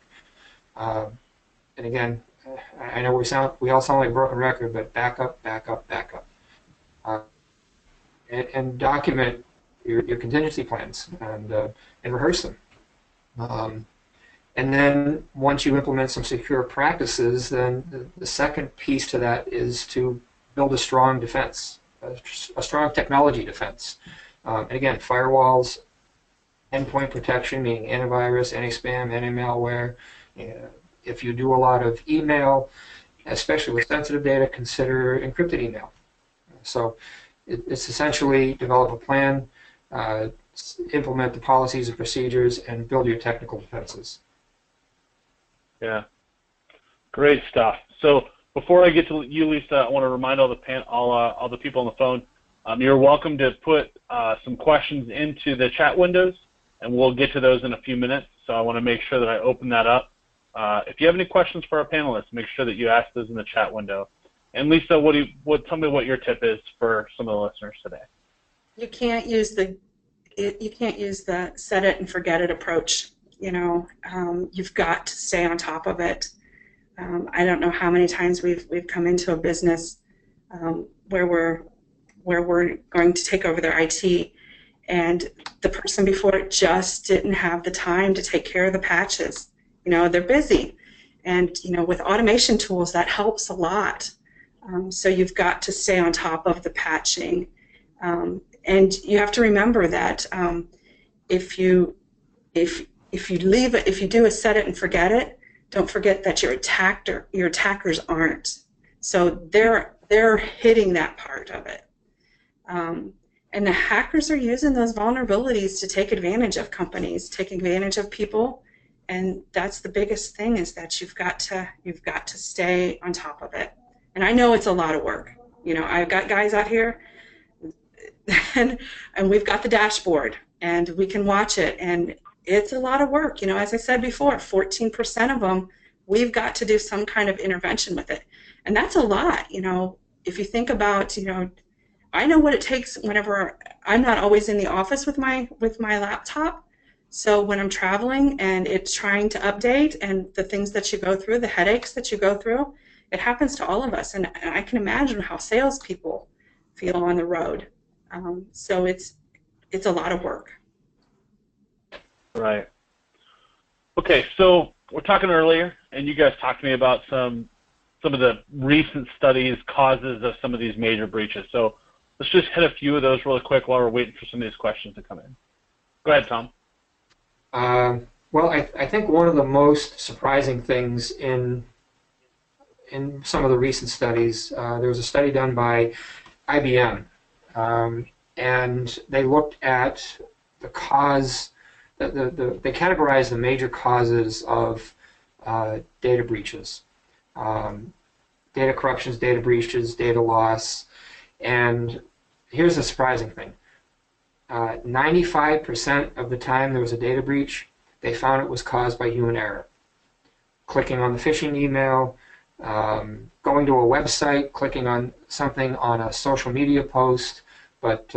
Speaker 4: And again, I know we all sound like a broken record, but back up, back up, back up. And document your contingency plans and rehearse them. And then once you implement some secure practices, then the second piece to that is to build a strong defense, a strong technology defense. And again, firewalls, endpoint protection, meaning antivirus, anti-spam, anti-malware. If you do a lot of email, especially with sensitive data, consider encrypted email. So it's essentially develop a plan, implement the policies and procedures, and build your technical defenses.
Speaker 1: Yeah, great stuff. So before I get to you, Lisa, I want to remind all the people on the phone, you're welcome to put some questions into the chat windows, and we'll get to those in a few minutes. So I want to make sure that I open that up. If you have any questions for our panelists, make sure that you ask those in the chat window. And Lisa, tell me what your tip is for some of the listeners today.
Speaker 2: You can't use the set it and forget it approach. You've got to stay on top of it. I don't know how many times we've come into a business where we're going to take over their IT, and the person before it just didn't have the time to take care of the patches. They're busy, and with automation tools that helps a lot. So you've got to stay on top of the patching, and you have to remember that if you do a set it and forget it, don't forget that your attackers aren't. So they're hitting that part of it. And the hackers are using those vulnerabilities to take advantage of companies, take advantage of people, and that's the biggest thing, is that you've got to stay on top of it. And I know it's a lot of work. I've got guys out here, and we've got the dashboard, and we can watch it, and it's a lot of work. As I said before, 14% of them, we've got to do some kind of intervention with it, and that's a lot. If you think about, I know what it takes whenever I'm not always in the office with my laptop. So when I'm traveling and it's trying to update, and the things that you go through, the headaches that you go through, it happens to all of us, and I can imagine how salespeople feel on the road. So it's a lot of work.
Speaker 1: Right. Okay, so we're talking earlier, and you guys talked to me about some of the recent studies, causes of some of these major breaches. So let's just hit a few of those really quick while we're waiting for some of these questions to come in. Go ahead, Tom.
Speaker 4: Well, I think one of the most surprising things in some of the recent studies, there was a study done by IBM, and they looked at the cause, they categorized the major causes of data breaches, data corruptions, data breaches, data loss, and here's the surprising thing. 95% of the time there was a data breach, they found it was caused by human error. Clicking on the phishing email, going to a website, clicking on something on a social media post, but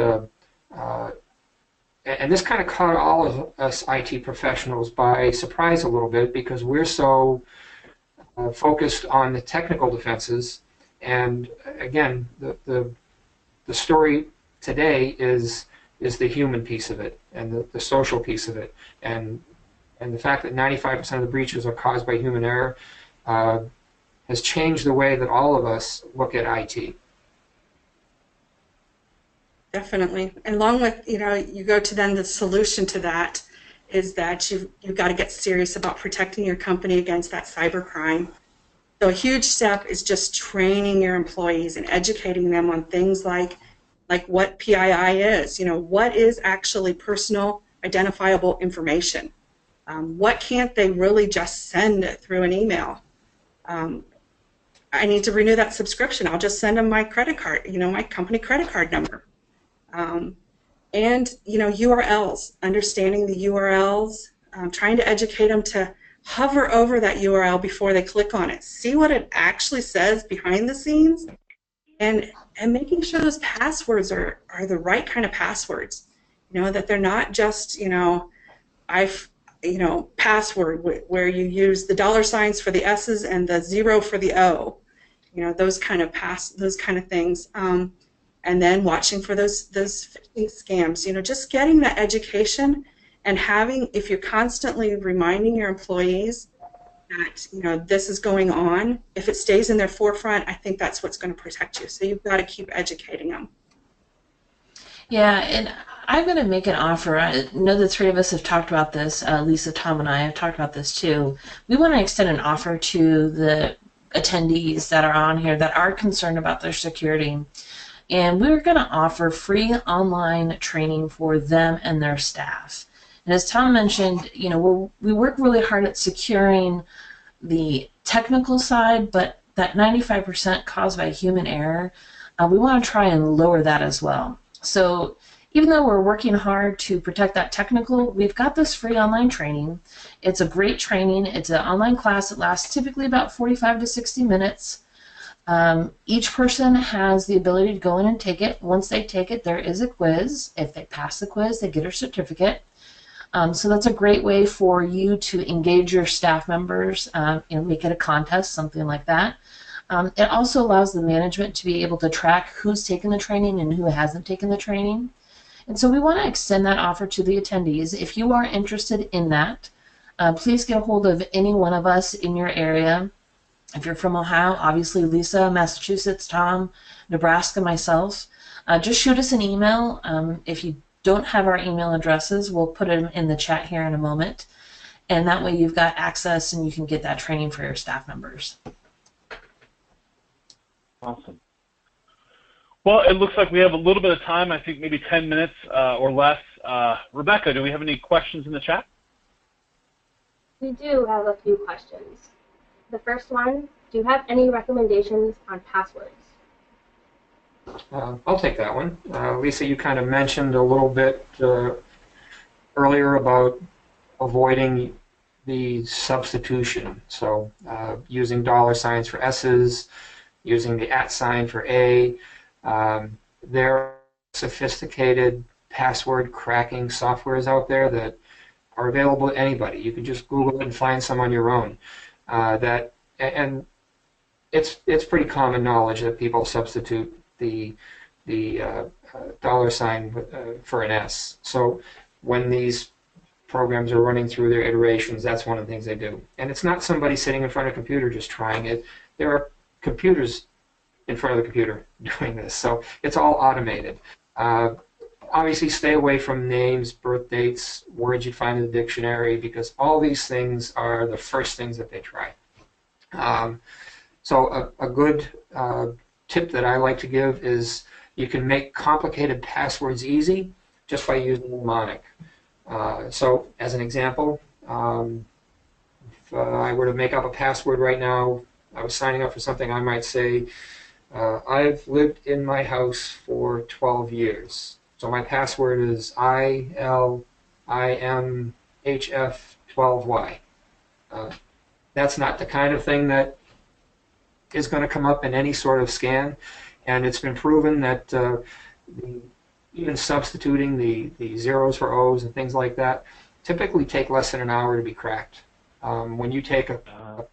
Speaker 4: and this kind of caught all of us IT professionals by surprise a little bit, because we're so focused on the technical defenses. And again, the story today is the human piece of it, and the social piece of it, and the fact that 95% of the breaches are caused by human error has changed the way that all of us look at IT.
Speaker 2: Definitely. And along with, you go to then the solution to that is that you've got to get serious about protecting your company against that cybercrime. So a huge step is just training your employees and educating them on things like what PII is. What is actually personal identifiable information? What can't they really just send through an email? I need to renew that subscription. I'll just send them my credit card, my company credit card number. And URLs, understanding the URLs, trying to educate them to hover over that URL before they click on it, see what it actually says behind the scenes, and making sure those passwords are the right kind of passwords. That they're not just password where you use the dollar signs for the S's and the 0 for the O. Those kind of things. And then watching for those phishing scams. Just getting that education and if you're constantly reminding your employees that this is going on, if it stays in their forefront, I think that's what's going to protect you. So you've got to keep educating them.
Speaker 3: Yeah, and I'm going to make an offer. I know the three of us have talked about this. Lisa, Tom, and I have talked about this too. We want to extend an offer to the attendees that are on here that are concerned about their security. And we're going to offer free online training for them and their staff. And as Tom mentioned, we work really hard at securing the technical side, but that 95% caused by human error, we want to try and lower that as well. So even though we're working hard to protect that technical, we've got this free online training. It's a great training. It's an online class that lasts typically about 45 to 60 minutes. Each person has the ability to go in and take it. Once they take it, there is a quiz. If they pass the quiz, they get a certificate. So that's a great way for you to engage your staff members, make it a contest, something like that. It also allows the management to be able to track who's taken the training and who hasn't taken the training. And so we want to extend that offer to the attendees. If you are interested in that, please get a hold of any one of us in your area. If you're from Ohio, obviously Lisa, Massachusetts, Tom, Nebraska, myself. Just shoot us an email. If you don't have our email addresses, we'll put them in the chat here in a moment. And that way you've got access and you can get that training for your staff members.
Speaker 1: Awesome. Well, it looks like we have a little bit of time, I think maybe 10 minutes or less. Rebecca, do we have any questions in the chat?
Speaker 5: We do have a few questions. The first one, do you have any recommendations on passwords?
Speaker 4: I'll take that one. Lisa, you kind of mentioned a little bit earlier about avoiding the substitution. So using dollar signs for S's, using the @ sign for A. There are sophisticated password cracking softwares out there that are available to anybody. You can just Google it and find some on your own. And it's pretty common knowledge that people substitute the dollar sign for an S. So when these programs are running through their iterations, that's one of the things they do. And it's not somebody sitting in front of a computer just trying it. There are computers in front of the computer doing this. So it's all automated. Obviously, stay away from names, birth dates, words you'd find in the dictionary, because all these things are the first things that they try. So a good tip that I like to give is you can make complicated passwords easy just by using a mnemonic. So as an example, if I were to make up a password right now, I was signing up for something, I might say, I've lived in my house for 12 years. So my password is ILIMHF12Y. That's not the kind of thing that is going to come up in any sort of scan, and it's been proven that even substituting the zeros for O's and things like that typically take less than an hour to be cracked. When you take a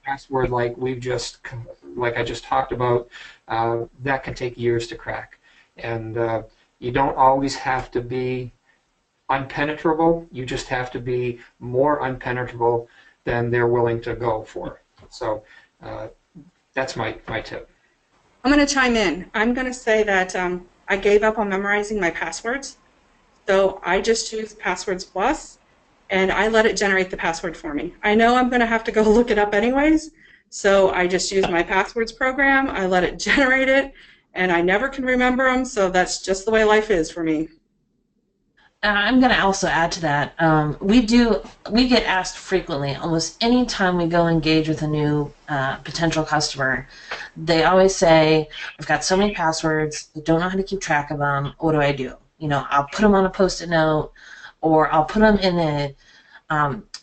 Speaker 4: password like I just talked about, that can take years to crack. And you don't always have to be unpenetrable. You just have to be more unpenetrable than they're willing to go for. So that's my tip.
Speaker 2: I'm going to chime in. I'm going to say that I gave up on memorizing my passwords. So I just use Passwords Plus, and I let it generate the password for me. I know I'm going to have to go look it up anyways, so I just use my passwords program, I let it generate it, and I never can remember them, so that's just the way life is for me.
Speaker 3: I'm going to also add to that. We get asked frequently, almost any time we go engage with a new potential customer. They always say, "I've got so many passwords, I don't know how to keep track of them. What do I do?" I'll put them on a Post-it note, or I'll put them in a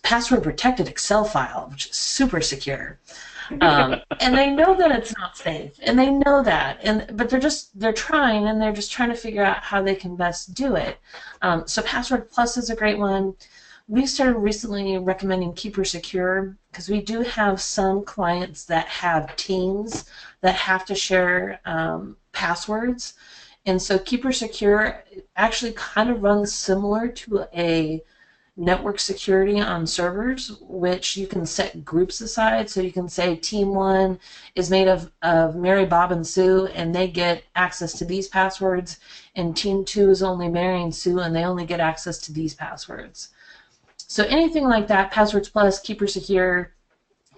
Speaker 3: password protected Excel file, which is super secure. And they know that it's not safe, and they know that, but they're trying, and they're just trying to figure out how they can best do it. So Password Plus is a great one. We started recently recommending Keeper Secure because we do have some clients that have teams that have to share passwords, and so Keeper Secure actually kind of runs similar to a network security on servers, which you can set groups aside. So you can say team 1 is made of Mary, Bob, and Sue, and they get access to these passwords, and team 2 is only Mary and Sue, and they only get access to these passwords. So anything like that, Passwords Plus, Keeper Secure,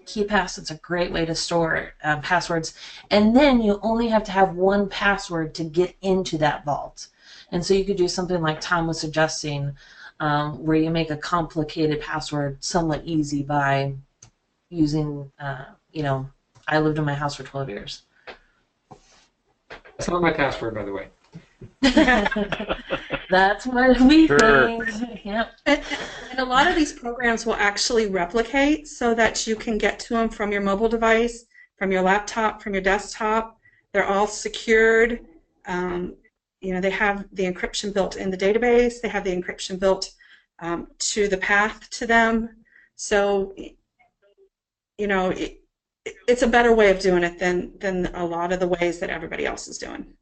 Speaker 3: KeePass, it's a great way to store passwords. And then you only have to have one password to get into that vault. And so you could do something like Tom was suggesting, where you make a complicated password somewhat easy by using, I lived in my house for 12 years.
Speaker 4: That's not my password, by the way.
Speaker 3: That's what we
Speaker 1: Sure.
Speaker 3: think. Yep.
Speaker 2: And a lot of these programs will actually replicate so that you can get to them from your mobile device, from your laptop, from your desktop. They're all secured. They have the encryption built in the database. They have the encryption built to the path to them. So, it's a better way of doing it than a lot of the ways that everybody else is doing.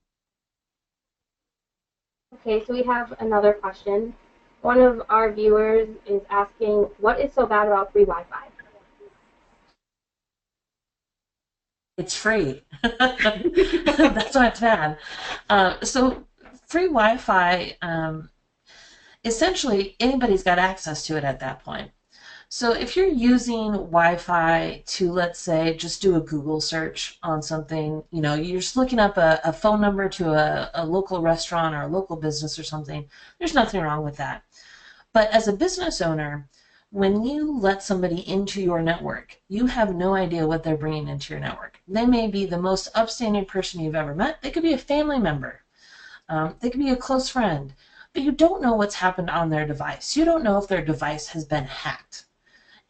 Speaker 5: Okay, so we have another question. One of our viewers is asking, what is so bad about free Wi-Fi?
Speaker 3: It's free. That's why it's bad. So free Wi-Fi, essentially anybody's got access to it at that point. So if you're using Wi-Fi to, let's say, just do a Google search on something, you're just looking up a phone number to a local restaurant or a local business or something, there's nothing wrong with that. But as a business owner, when you let somebody into your network, you have no idea what they're bringing into your network. They may be the most upstanding person you've ever met. They could be a family member. They could be a close friend. But you don't know what's happened on their device. You don't know if their device has been hacked.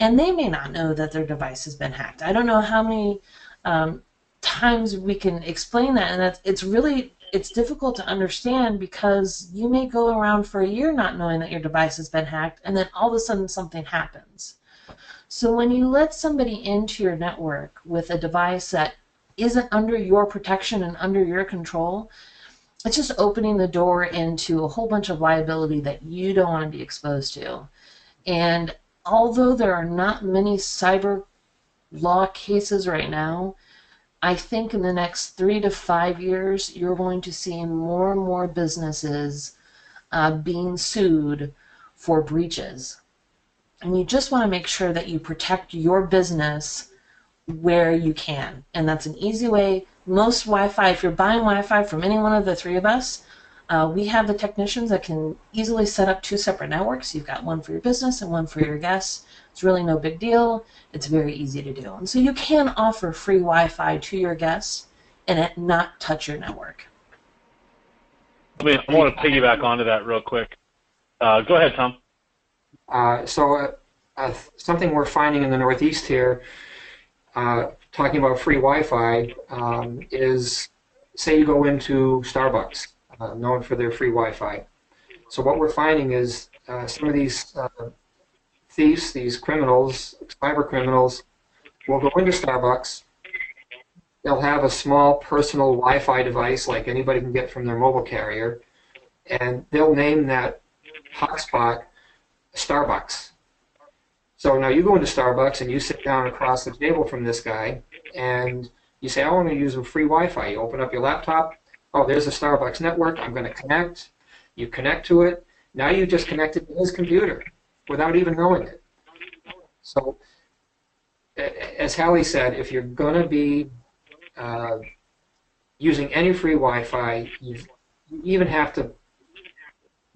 Speaker 3: And they may not know that their device has been hacked. I don't know how many times we can explain that, and it's difficult to understand because you may go around for a year not knowing that your device has been hacked, and then all of a sudden something happens. So when you let somebody into your network with a device that isn't under your protection and under your control, it's just opening the door into a whole bunch of liability that you don't want to be exposed to. And although there are not many cyber law cases right now, I think in the next 3 to 5 years, you're going to see more and more businesses being sued for breaches. And you just want to make sure that you protect your business where you can. And that's an easy way. Most Wi-Fi, if you're buying Wi-Fi from any one of the three of us, we have the technicians that can easily set up 2 separate networks. You've got one for your business and one for your guests. It's really no big deal. It's very easy to do. And so you can offer free Wi-Fi to your guests and it not touch your network.
Speaker 1: I want to piggyback onto that real quick. Go ahead, Tom.
Speaker 4: Something we're finding in the Northeast here, talking about free Wi-Fi, is, say you go into Starbucks, known for their free Wi-Fi. So what we're finding is some of these thieves, these criminals, cyber criminals, will go into Starbucks. They'll have a small personal Wi-Fi device like anybody can get from their mobile carrier, and they'll name that hotspot Starbucks. So now you go into Starbucks and you sit down across the table from this guy and you say, I want to use a free Wi-Fi. You open up your laptop. Oh, there's a Starbucks network. I'm going to connect. You connect to it. Now you just connected to his computer without even knowing it. So as Hallie said, if you're going to be using any free Wi-Fi, you even have to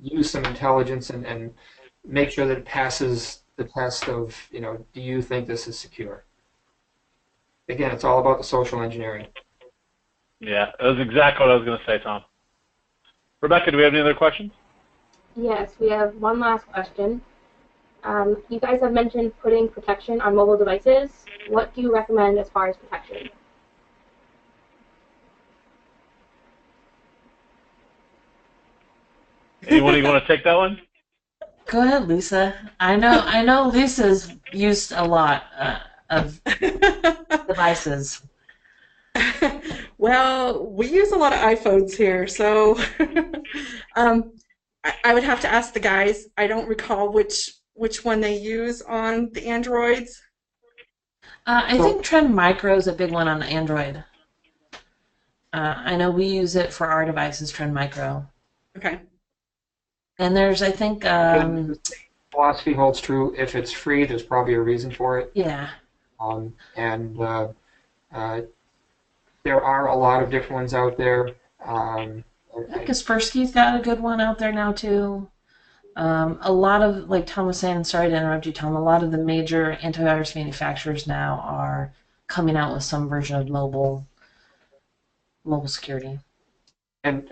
Speaker 4: use some intelligence and make sure that it passes the test of, do you think this is secure? Again, it's all about the social engineering.
Speaker 1: Yeah, that was exactly what I was going to say, Tom. Rebecca, do we have any other questions?
Speaker 5: Yes, we have one last question. You guys have mentioned putting protection on mobile devices. What do you recommend as far as protection?
Speaker 1: Anyone want to take that one?
Speaker 3: Go ahead, Lisa. I know Lisa's used a lot of devices.
Speaker 2: Well, we use a lot of iPhones here, so I would have to ask the guys. I don't recall which one they use on the Androids.
Speaker 3: I think Trend Micro is a big one on Android. I know we use it for our devices, Trend Micro.
Speaker 2: Okay.
Speaker 3: And there's, I think...
Speaker 4: philosophy holds true. If it's free, there's probably a reason for it.
Speaker 3: Yeah.
Speaker 4: There are a lot of different ones out there.
Speaker 3: Kaspersky's got a good one out there now, too. A lot of, like Tom was saying, sorry to interrupt you, Tom, a lot of the major antivirus manufacturers now are coming out with some version of mobile security.
Speaker 4: And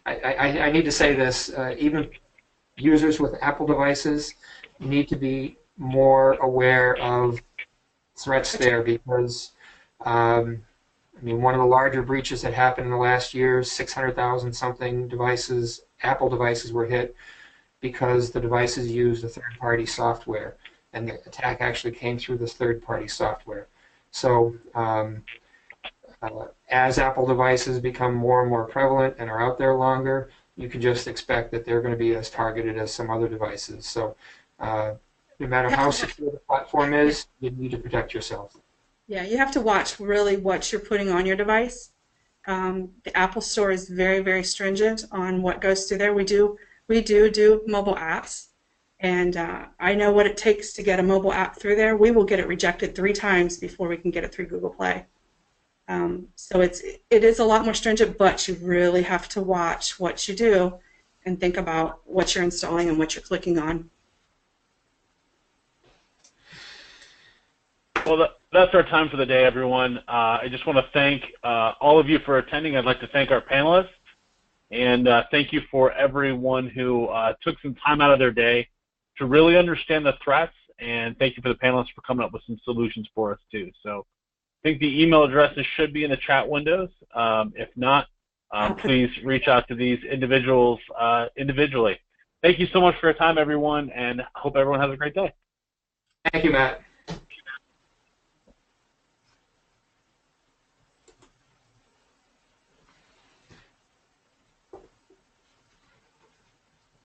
Speaker 4: I need to say this, even users with Apple devices need to be more aware of threats there, because one of the larger breaches that happened in the last year, 600,000 something devices, Apple devices, were hit because the devices used a third-party software, and the attack actually came through this third-party software. So as Apple devices become more and more prevalent and are out there longer, you can just expect that they're going to be as targeted as some other devices. So no matter how secure the platform is, you need to protect yourself.
Speaker 2: Yeah, you have to watch really what you're putting on your device. The Apple Store is very, very stringent on what goes through there. We do mobile apps, and I know what it takes to get a mobile app through there. We will get it rejected 3 times before we can get it through Google Play. So it is a lot more stringent, but you really have to watch what you do and think about what you're installing and what you're clicking on.
Speaker 1: Well, that's our time for the day, everyone. I just want to thank all of you for attending. I'd like to thank our panelists, and thank you for everyone who took some time out of their day to really understand the threats, and thank you for the panelists for coming up with some solutions for us, too. So I think the email addresses should be in the chat windows. If not, please reach out to these individuals individually. Thank you so much for your time, everyone, and I hope everyone has a great day.
Speaker 4: Thank you, Matt.